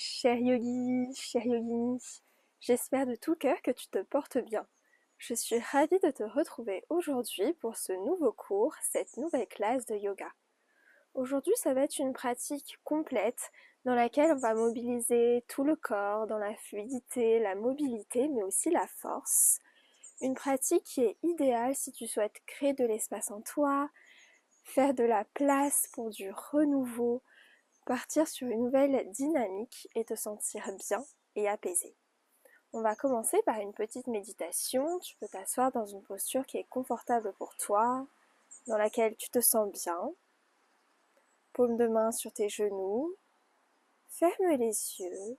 cher yogi, chère yogini, j'espère de tout cœur que tu te portes bien. Je suis ravie de te retrouver aujourd'hui pour ce nouveau cours, cette nouvelle classe de yoga. Aujourd'hui, ça va être une pratique complète dans laquelle on va mobiliser tout le corps dans la fluidité, la mobilité, mais aussi la force. Une pratique qui est idéale si tu souhaites créer de l'espace en toi, faire de la place pour du renouveau, partir sur une nouvelle dynamique et te sentir bien et apaisé. On va commencer par une petite méditation. Tu peux t'asseoir dans une posture qui est confortable pour toi, dans laquelle tu te sens bien. Paume de main sur tes genoux. Ferme les yeux.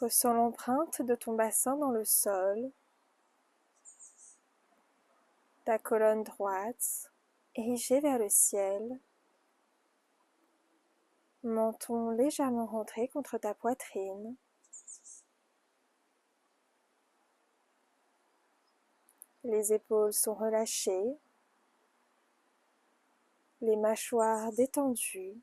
Ressens l'empreinte de ton bassin dans le sol. Ta colonne droite, érigée vers le ciel. Menton légèrement rentré contre ta poitrine. Les épaules sont relâchées. Les mâchoires détendues.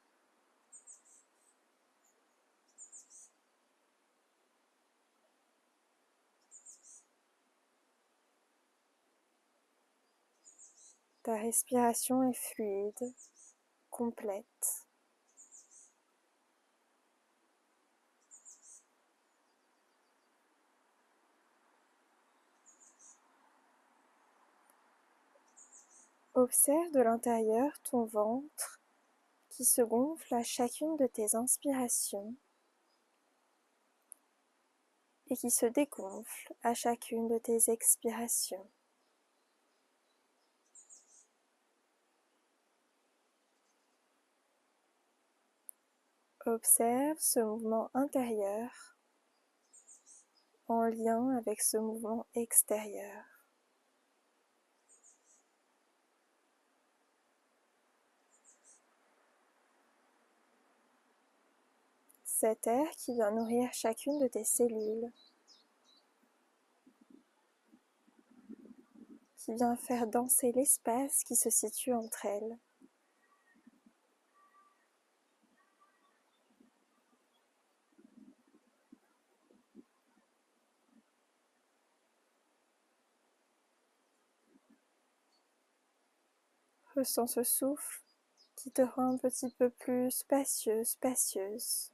Ta respiration est fluide, complète. Observe de l'intérieur ton ventre qui se gonfle à chacune de tes inspirations et qui se dégonfle à chacune de tes expirations. Observe ce mouvement intérieur en lien avec ce mouvement extérieur. Cet air qui vient nourrir chacune de tes cellules, qui vient faire danser l'espace qui se situe entre elles. Ressens ce souffle qui te rend un petit peu plus spacieux, spacieuse.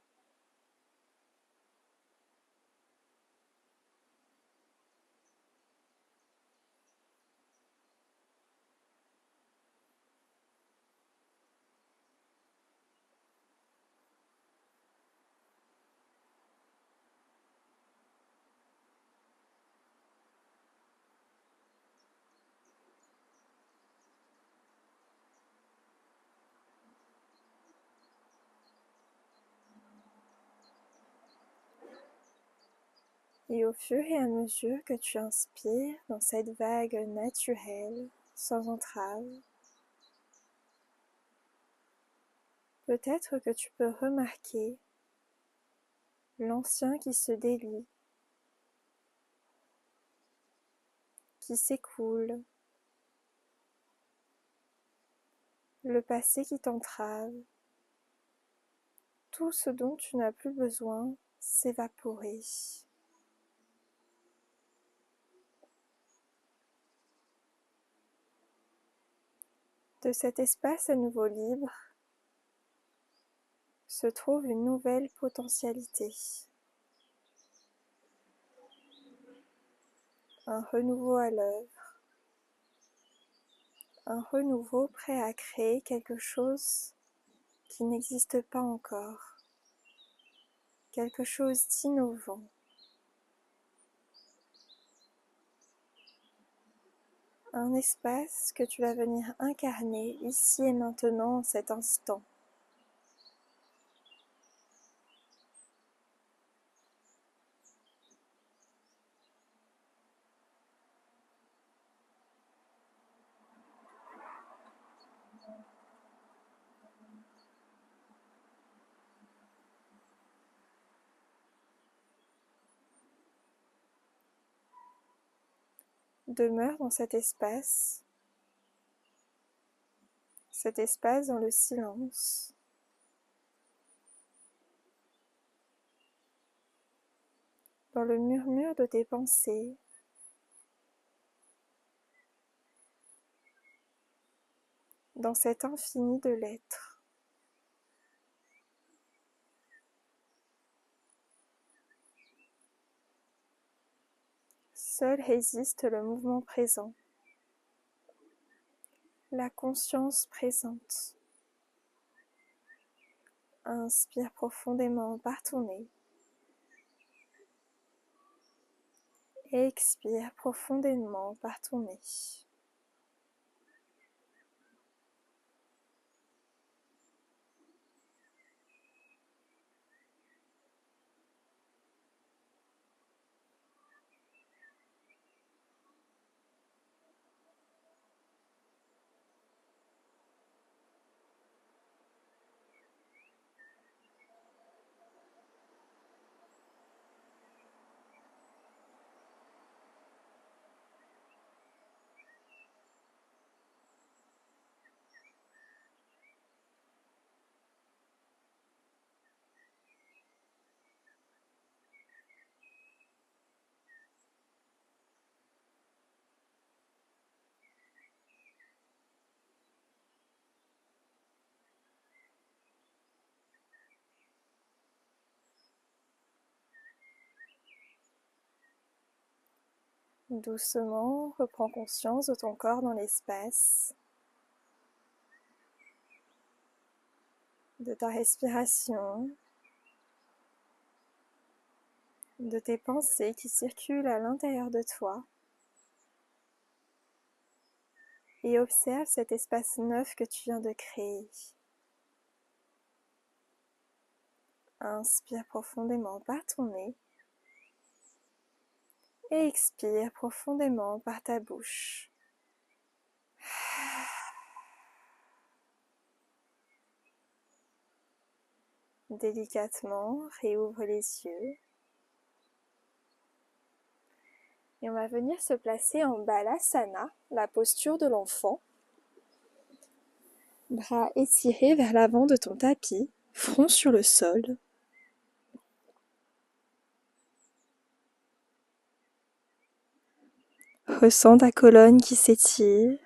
Et au fur et à mesure que tu inspires dans cette vague naturelle, sans entrave, peut-être que tu peux remarquer l'ancien qui se délie, qui s'écoule, le passé qui t'entrave, tout ce dont tu n'as plus besoin s'évaporer. De cet espace à nouveau libre se trouve une nouvelle potentialité, un renouveau à l'œuvre, un renouveau prêt à créer quelque chose qui n'existe pas encore, quelque chose d'innovant. Un espace que tu vas venir incarner ici et maintenant en cet instant. Demeure dans cet espace dans le silence, dans le murmure de tes pensées, dans cet infini de l'être. Seul résiste le mouvement présent, la conscience présente. Inspire profondément par ton nez. Expire profondément par ton nez. Doucement, reprends conscience de ton corps dans l'espace, de ta respiration, de tes pensées qui circulent à l'intérieur de toi, et observe cet espace neuf que tu viens de créer. Inspire profondément par ton nez et expire profondément par ta bouche. Délicatement, réouvre les yeux. Et on va venir se placer en Balasana, la posture de l'enfant. Bras étirés vers l'avant de ton tapis, front sur le sol. Ressens ta colonne qui s'étire.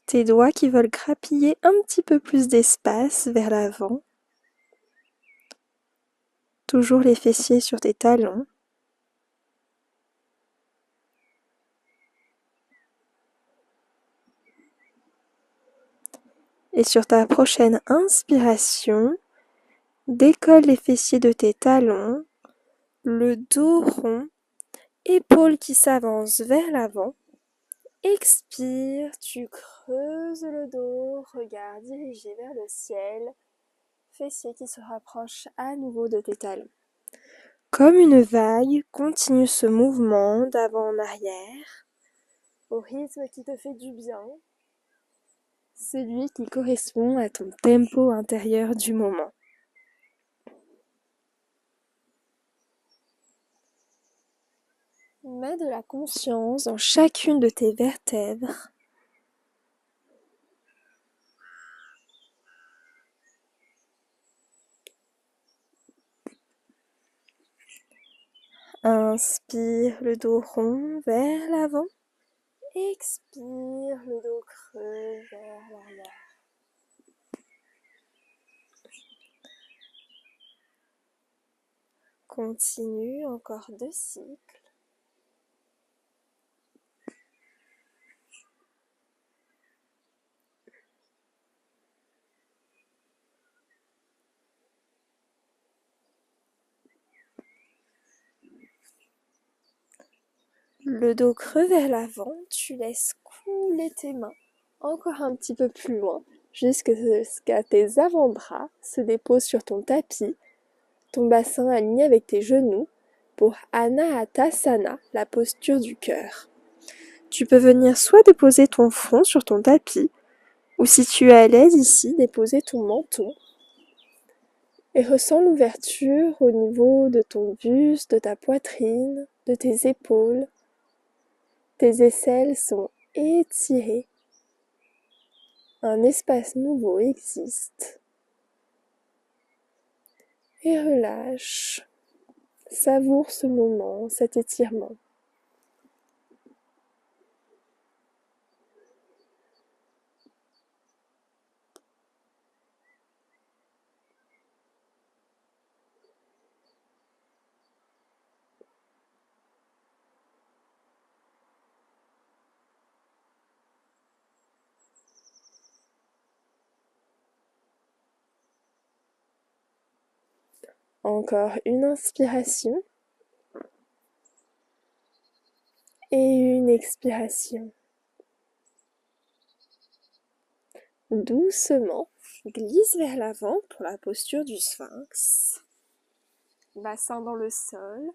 Tes doigts qui veulent grappiller un petit peu plus d'espace vers l'avant. Toujours les fessiers sur tes talons. Et sur ta prochaine inspiration, décolle les fessiers de tes talons, le dos rond, épaules qui s'avancent vers l'avant. Expire, tu creuses le dos, regard dirigé vers le ciel, fessiers qui se rapprochent à nouveau de tes talons. Comme une vague, continue ce mouvement d'avant en arrière, au rythme qui te fait du bien, celui qui correspond à ton tempo intérieur du moment. Mets de la conscience dans chacune de tes vertèbres. Inspire le dos rond vers l'avant. Expire le dos creux vers l'arrière. Continue encore 2 cycles. Le dos creux vers l'avant, tu laisses couler tes mains encore un petit peu plus loin, jusqu'à tes avant-bras se déposent sur ton tapis, ton bassin aligné avec tes genoux pour Anahatasana, la posture du cœur. Tu peux venir soit déposer ton front sur ton tapis, ou si tu es à l'aise ici, déposer ton menton. Et ressens l'ouverture au niveau de ton buste, de ta poitrine, de tes épaules. Tes aisselles sont étirées. Un espace nouveau existe. Et relâche. Savoure ce moment, cet étirement. Encore une inspiration et une expiration. Doucement, glisse vers l'avant pour la posture du sphinx. Bassin dans le sol.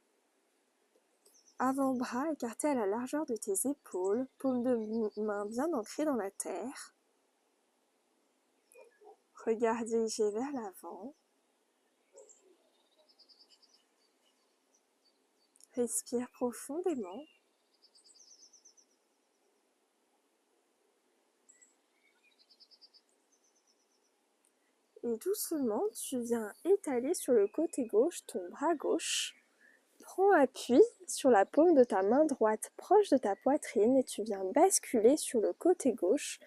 Avant-bras écartés à la largeur de tes épaules, paume de main bien ancrée dans la terre. Regard dirigé vers l'avant. Respire profondément. Et doucement, tu viens étaler sur le côté gauche ton bras gauche. Prends appui sur la paume de ta main droite proche de ta poitrine et tu viens basculer sur le côté gauche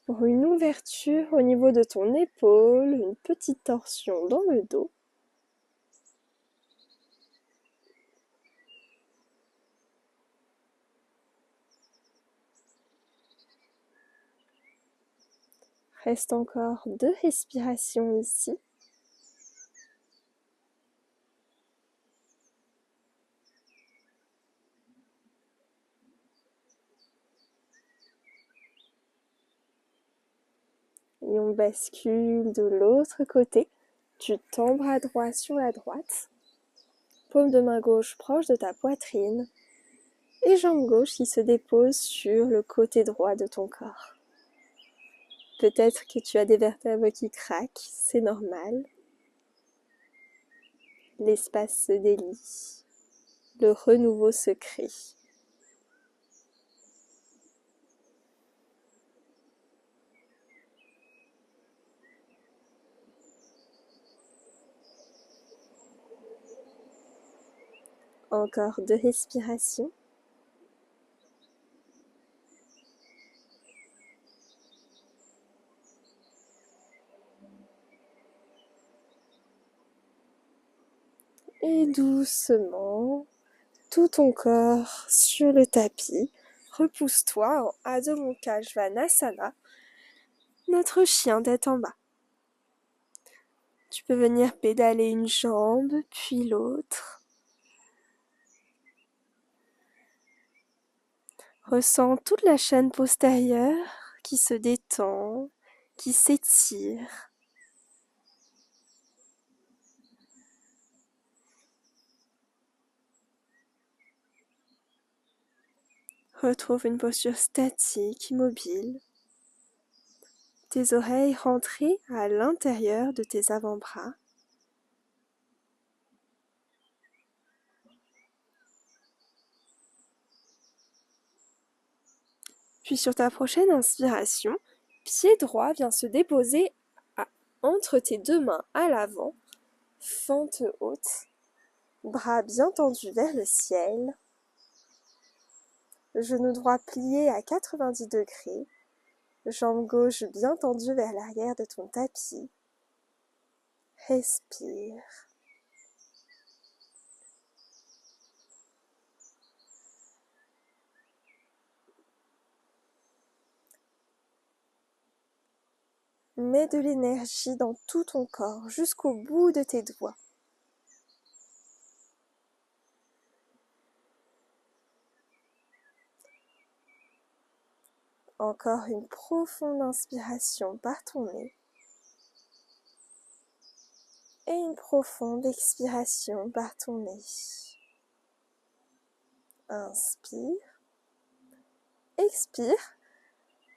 pour une ouverture au niveau de ton épaule, une petite torsion dans le dos. Reste encore 2 respirations ici. Et on bascule de l'autre côté. Tu tends bras droit sur la droite. Paume de main gauche proche de ta poitrine. Et jambe gauche qui se dépose sur le côté droit de ton corps. Peut-être que tu as des vertèbres qui craquent, c'est normal. L'espace se délie. Le renouveau se crée. Encore 2 respirations. Et doucement, tout ton corps sur le tapis. Repousse-toi en Adho Mukha Svanasana, notre chien tête en bas. Tu peux venir pédaler une jambe, puis l'autre. Ressens toute la chaîne postérieure qui se détend, qui s'étire. Retrouve une posture statique, immobile. Tes oreilles rentrées à l'intérieur de tes avant-bras. Puis sur ta prochaine inspiration, pied droit vient se déposer entre tes 2 mains à l'avant, fente haute, bras bien tendus vers le ciel, genou droit plié à 90 degrés, jambe gauche bien tendue vers l'arrière de ton tapis. Respire. Mets de l'énergie dans tout ton corps, jusqu'au bout de tes doigts. Encore une profonde inspiration par ton nez. Et une profonde expiration par ton nez. Inspire. Expire.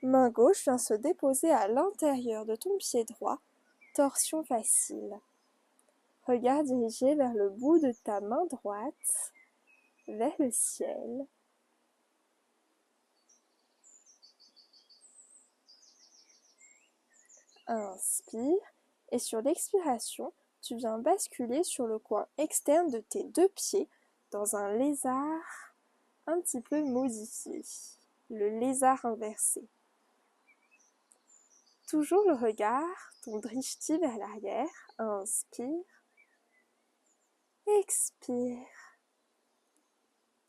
Main gauche vient se déposer à l'intérieur de ton pied droit. Torsion facile. Regard dirigé vers le bout de ta main droite, vers le ciel. Inspire. Et sur l'expiration, tu viens basculer sur le coin externe de tes 2 pieds dans un lézard un petit peu modifié, le lézard inversé. Toujours le regard, ton drishti vers l'arrière, inspire, expire.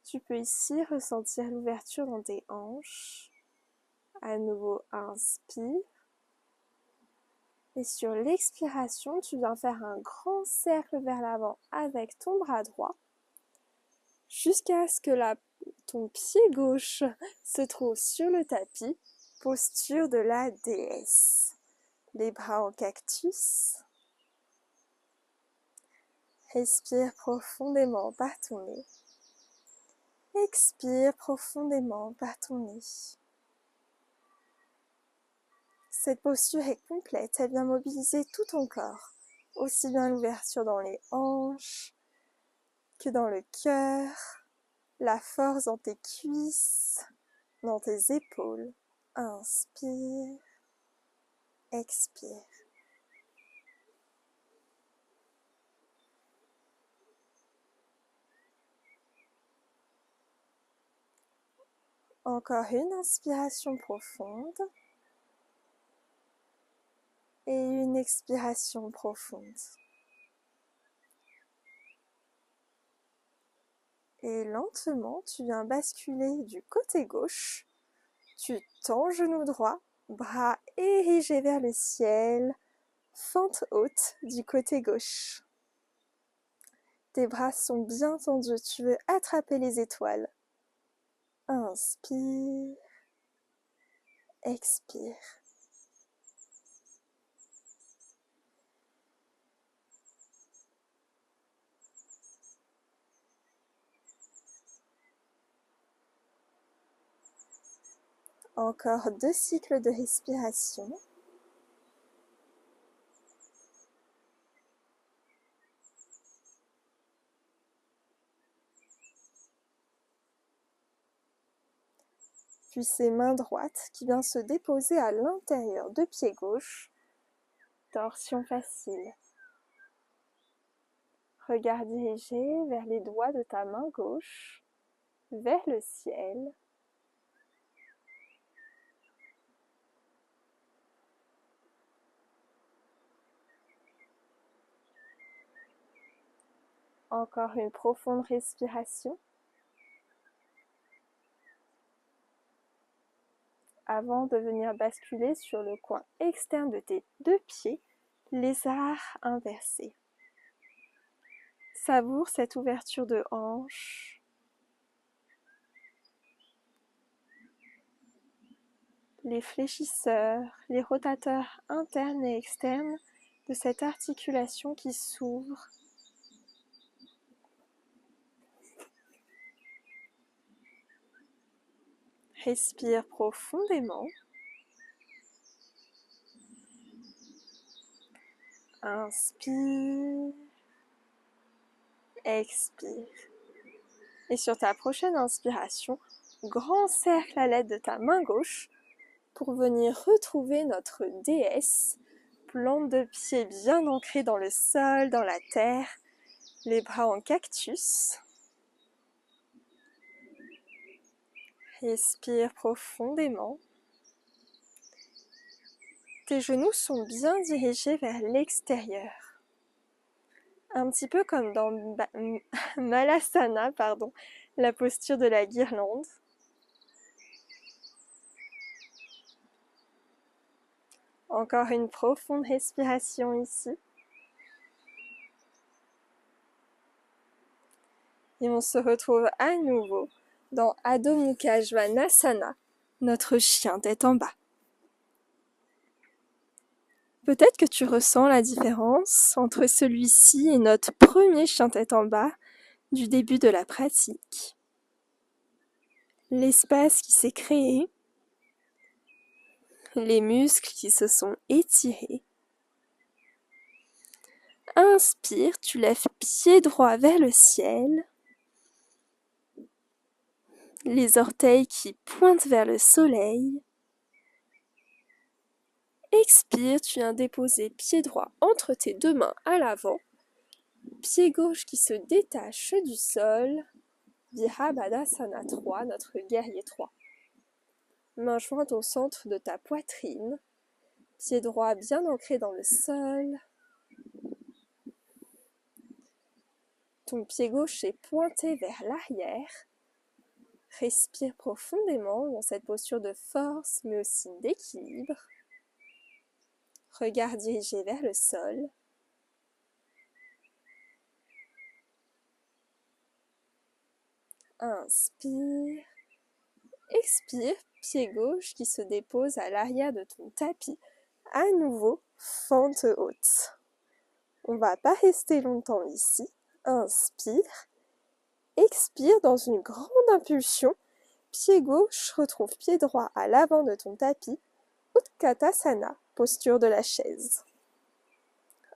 Tu peux ici ressentir l'ouverture dans tes hanches. À nouveau, inspire. Et sur l'expiration, tu viens faire un grand cercle vers l'avant avec ton bras droit jusqu'à ce que ton pied gauche se trouve sur le tapis, posture de la déesse. Les bras en cactus. Respire profondément par ton nez. Expire profondément par ton nez. Cette posture est complète, elle vient mobiliser tout ton corps, aussi bien l'ouverture dans les hanches que dans le cœur, la force dans tes cuisses, dans tes épaules. Inspire, expire. Encore une inspiration profonde et une expiration profonde. Et lentement, tu viens basculer du côté gauche. Tu tends genou droit, bras érigés vers le ciel, fente haute du côté gauche. Tes bras sont bien tendus, tu veux attraper les étoiles. Inspire, expire. Encore 2 cycles de respiration. Puis ses mains droites qui vient se déposer à l'intérieur de pied gauche. Torsion facile. Regard dirigé vers les doigts de ta main gauche, vers le ciel. Encore une profonde respiration. Avant de venir basculer sur le coin externe de tes 2 pieds, lézard inversé. Savoure cette ouverture de hanche. Les fléchisseurs, les rotateurs internes et externes de cette articulation qui s'ouvre. Respire profondément. Inspire. Expire. Et sur ta prochaine inspiration, grand cercle à l'aide de ta main gauche pour venir retrouver notre déesse. Plante de pied bien ancrée dans le sol, dans la terre, les bras en cactus. Respire profondément. Tes genoux sont bien dirigés vers l'extérieur. Un petit peu comme dans Malasana, la posture de la guirlande. Encore une profonde respiration ici. Et on se retrouve à nouveau dans Adho Mukha Svanasana, notre chien tête en bas. Peut-être que tu ressens la différence entre celui-ci et notre premier chien tête en bas du début de la pratique. L'espace qui s'est créé, les muscles qui se sont étirés. Inspire, tu lèves pied droit vers le ciel, les orteils qui pointent vers le soleil. Expire, tu viens déposer pied droit entre tes deux mains à l'avant. Pied gauche qui se détache du sol. Virabhadrasana 3, notre guerrier 3. Main jointe au centre de ta poitrine. Pied droit bien ancré dans le sol. Ton pied gauche est pointé vers l'arrière. Respire profondément dans cette posture de force, mais aussi d'équilibre. Regard dirigé vers le sol. Inspire. Expire, pied gauche qui se dépose à l'arrière de ton tapis. À nouveau, fente haute. On ne va pas rester longtemps ici. Inspire. Expire dans une grande impulsion. Pied gauche retrouve pied droit à l'avant de ton tapis. Utkatasana, posture de la chaise.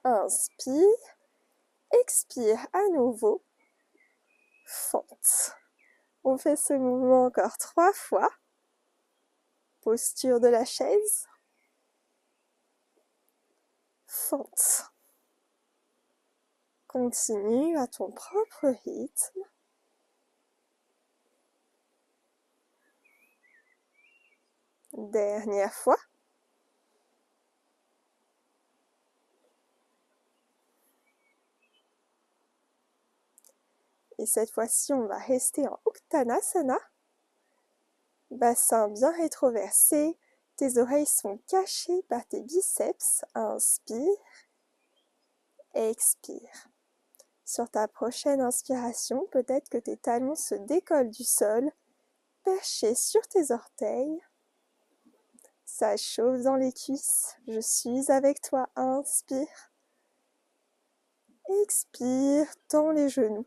Inspire. Expire à nouveau. Fente. On fait ce mouvement encore 3 fois. Posture de la chaise. Fente. Continue à ton propre rythme. Dernière fois. Et cette fois-ci, on va rester en Uttanasana. Bassin bien rétroversé. Tes oreilles sont cachées par tes biceps. Inspire. Expire. Sur ta prochaine inspiration, peut-être que tes talons se décollent du sol, perchés sur tes orteils. Ça chauffe dans les cuisses. Je suis avec toi. Inspire. Expire. Tends les genoux.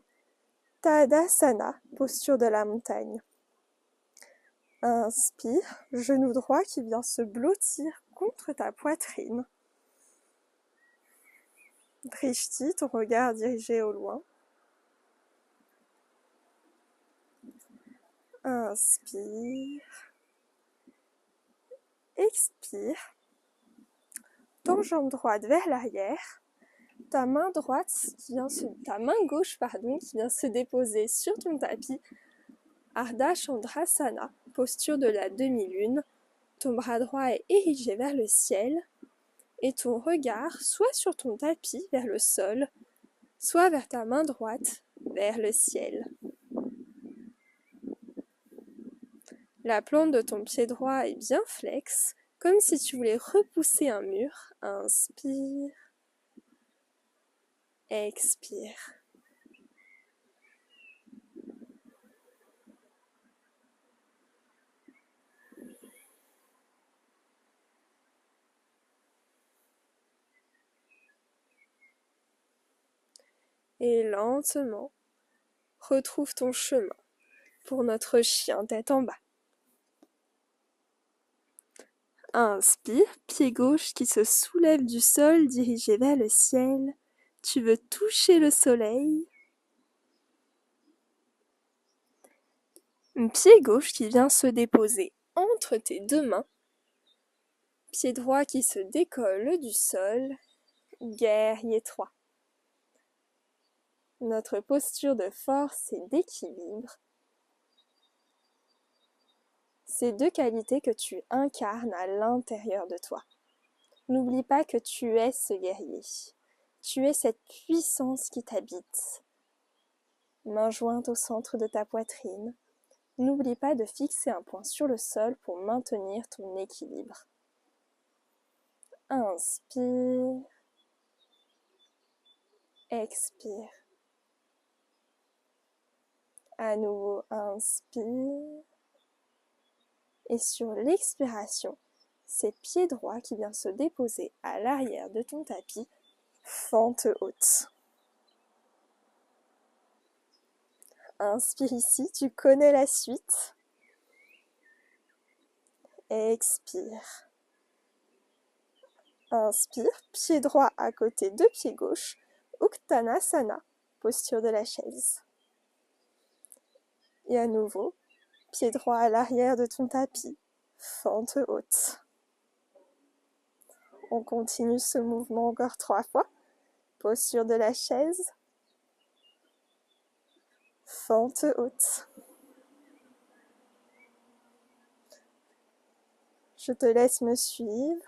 Tadasana, posture de la montagne. Inspire, genou droit qui vient se blottir contre ta poitrine. Drishti, ton regard dirigé au loin. Inspire. Expire. Ton jambe droite vers l'arrière. Ta main gauche qui vient se déposer sur ton tapis. Ardha Chandrasana, posture de la demi-lune. Ton bras droit est érigé vers le ciel et ton regard soit sur ton tapis vers le sol, soit vers ta main droite vers le ciel. La plante de ton pied droit est bien flexe, comme si tu voulais repousser un mur. Inspire. Expire. Et lentement, retrouve ton chemin pour notre chien tête en bas. Inspire, pied gauche qui se soulève du sol, dirigé vers le ciel. Tu veux toucher le soleil. Pied gauche qui vient se déposer entre tes deux mains. Pied droit qui se décolle du sol. Guerrier 3. Notre posture de force et d'équilibre. Ces deux qualités que tu incarnes à l'intérieur de toi. N'oublie pas que tu es ce guerrier. Tu es cette puissance qui t'habite. Main jointe au centre de ta poitrine. N'oublie pas de fixer un point sur le sol pour maintenir ton équilibre. Inspire. Expire. À nouveau, inspire. Et sur l'expiration, c'est pied droit qui vient se déposer à l'arrière de ton tapis, fente haute. Inspire ici, tu connais la suite. Expire. Inspire, pied droit à côté de pied gauche, Uttanasana, posture de la chaise. Et à nouveau, pied droit à l'arrière de ton tapis, fente haute. On continue ce mouvement encore 3 fois. Posture de la chaise. Fente haute. Je te laisse me suivre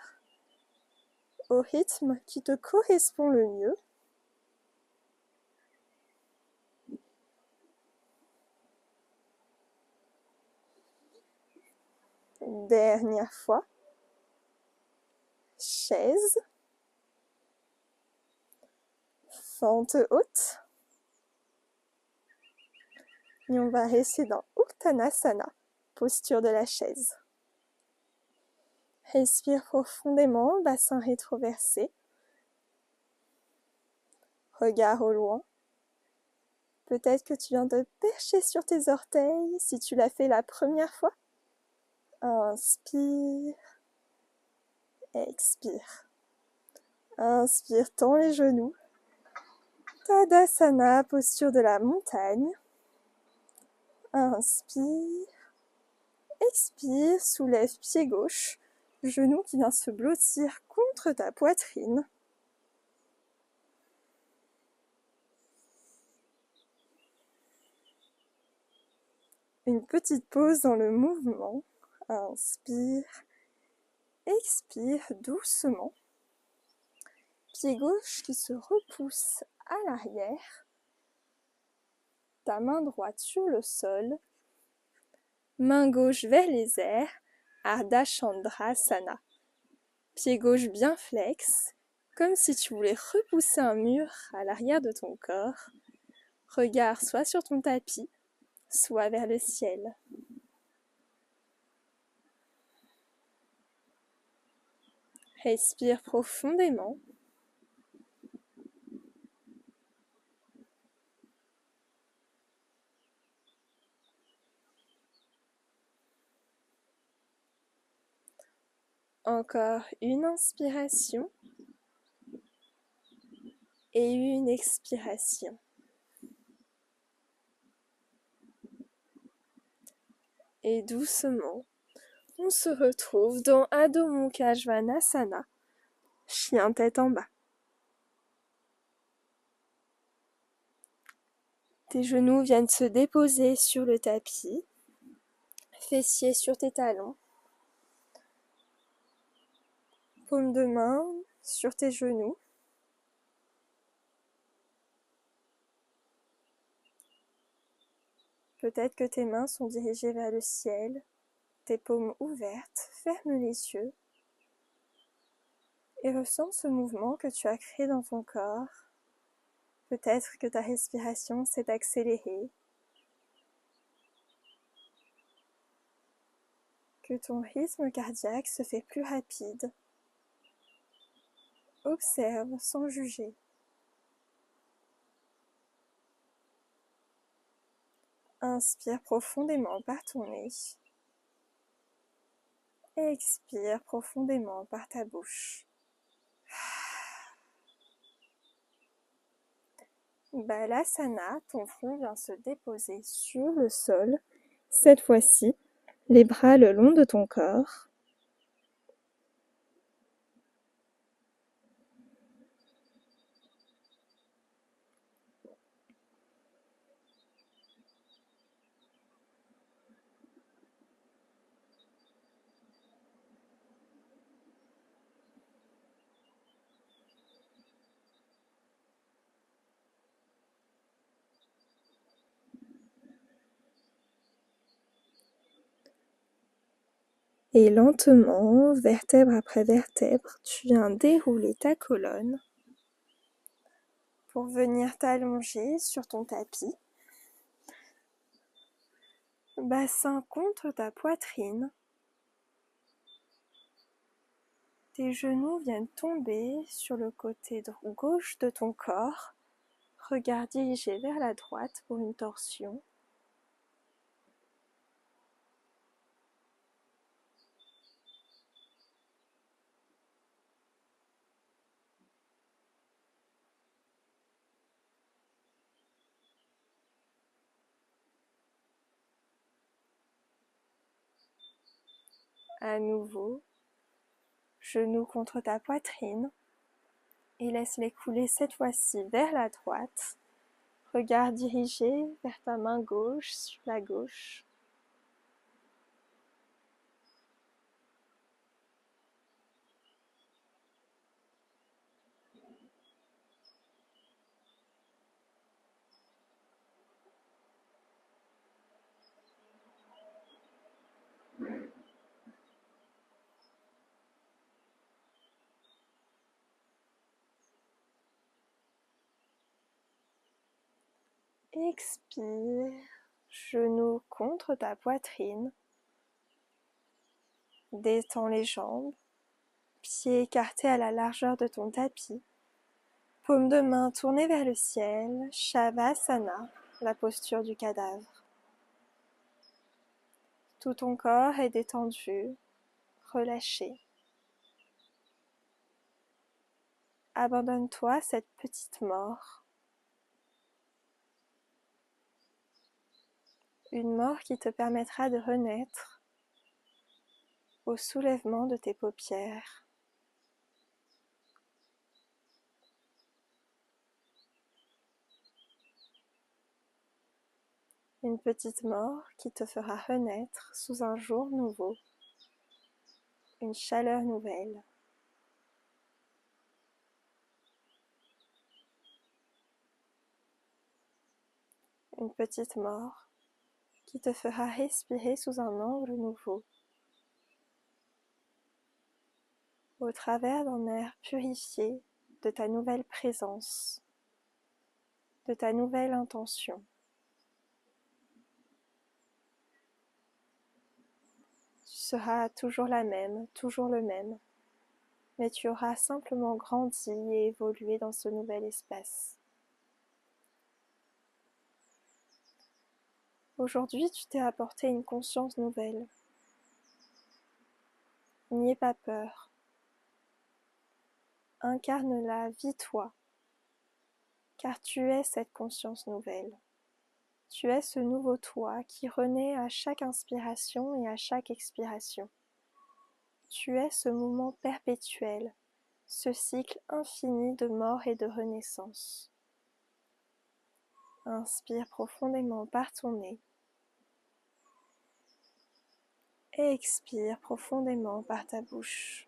au rythme qui te correspond le mieux. Dernière fois. Chaise. Fente haute. Et on va rester dans Uttanasana, posture de la chaise. Respire profondément, bassin rétroversé. Regard au loin. Peut-être que tu viens de percher sur tes orteils si tu l'as fait la première fois. Inspire. Expire. Inspire, tends les genoux. Tadasana, posture de la montagne. Inspire. Expire, soulève pied gauche. Genou qui vient se blottir contre ta poitrine. Une petite pause dans le mouvement. Inspire. Expire doucement. Pied gauche qui se repousse à l'arrière. Ta main droite sur le sol. Main gauche vers les airs. Ardha Chandrasana. Pied gauche bien flex, comme si tu voulais repousser un mur à l'arrière de ton corps. Regard soit sur ton tapis, soit vers le ciel. Respire profondément. Encore une inspiration et une expiration. Et doucement, on se retrouve dans Adho Mukha Svanasana, chien tête en bas. Tes genoux viennent se déposer sur le tapis, fessiers sur tes talons, paume de main sur tes genoux. Peut-être que tes mains sont dirigées vers le ciel, tes paumes ouvertes, ferme les yeux et ressens ce mouvement que tu as créé dans ton corps. Peut-être que ta respiration s'est accélérée, que ton rythme cardiaque se fait plus rapide. Observe sans juger. Inspire profondément par ton nez. Expire profondément par ta bouche. Balasana, ton front vient se déposer sur le sol. Cette fois-ci, les bras le long de ton corps. Et lentement, vertèbre après vertèbre, tu viens dérouler ta colonne pour venir t'allonger sur ton tapis. Bassin contre ta poitrine. Tes genoux viennent tomber sur le côté gauche de ton corps. Regard dirigé vers la droite pour une torsion. À nouveau, Genoux contre ta poitrine et laisse-les couler cette fois-ci vers la droite. Regard dirigé vers ta main gauche sur la gauche. Expire, genoux contre ta poitrine. Détends les jambes, pieds écartés à la largeur de ton tapis. Paume de main tournée vers le ciel, Shavasana, la posture du cadavre. Tout ton corps est détendu, relâché. Abandonne-toi à cette petite mort. Une mort qui te permettra de renaître au soulèvement de tes paupières. Une petite mort qui te fera renaître sous un jour nouveau, une chaleur nouvelle. Une petite mort qui te fera respirer sous un angle nouveau, au travers d'un air purifié de ta nouvelle présence, de ta nouvelle intention. Tu seras toujours la même, toujours le même, mais tu auras simplement grandi et évolué dans ce nouvel espace. Aujourd'hui, tu t'es apporté une conscience nouvelle. N'aie pas peur. Incarne-la, vis-toi, car tu es cette conscience nouvelle. Tu es ce nouveau toi qui renaît à chaque inspiration et à chaque expiration. Tu es ce mouvement perpétuel, ce cycle infini de mort et de renaissance. Inspire profondément par ton nez et expire profondément par ta bouche.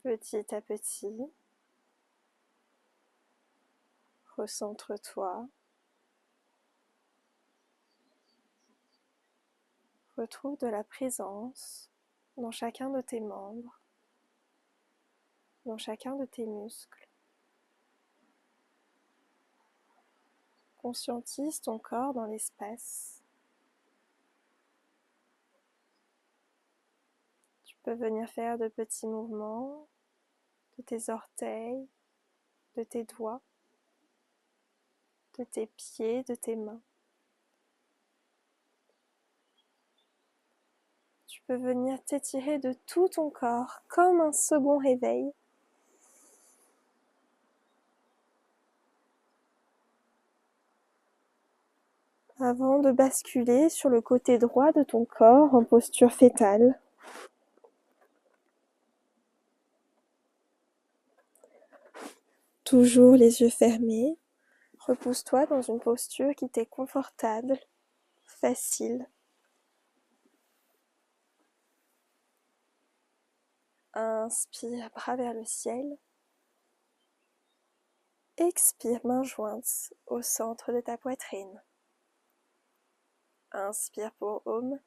Petit à petit, recentre-toi, retrouve de la présence dans chacun de tes membres, dans chacun de tes muscles. Conscientise ton corps dans l'espace. Tu peux venir faire de petits mouvements de tes orteils, de tes doigts, de tes pieds, de tes mains. Tu peux venir t'étirer de tout ton corps comme un second réveil. Avant de basculer sur le côté droit de ton corps en posture fétale. Toujours les yeux fermés, repousse-toi dans une posture qui t'est confortable, facile. Inspire, bras vers le ciel. Expire, mains jointes au centre de ta poitrine. Inspire pour Om.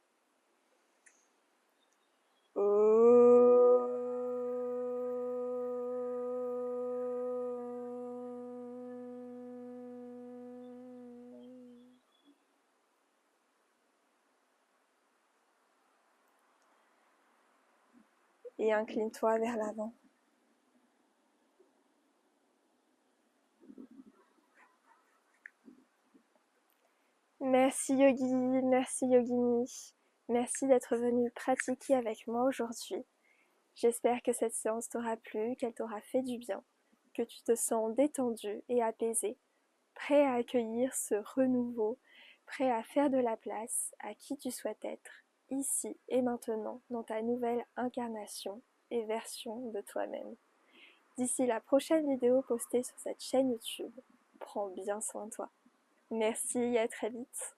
Et incline-toi vers l'avant. Merci Yogi, merci Yogini, merci d'être venu pratiquer avec moi aujourd'hui. J'espère que cette séance t'aura plu, qu'elle t'aura fait du bien, que tu te sens détendu et apaisé, prêt à accueillir ce renouveau, prêt à faire de la place à qui tu souhaites être, ici et maintenant, dans ta nouvelle incarnation et version de toi-même. D'ici la prochaine vidéo postée sur cette chaîne YouTube, prends bien soin de toi. Merci et à très vite.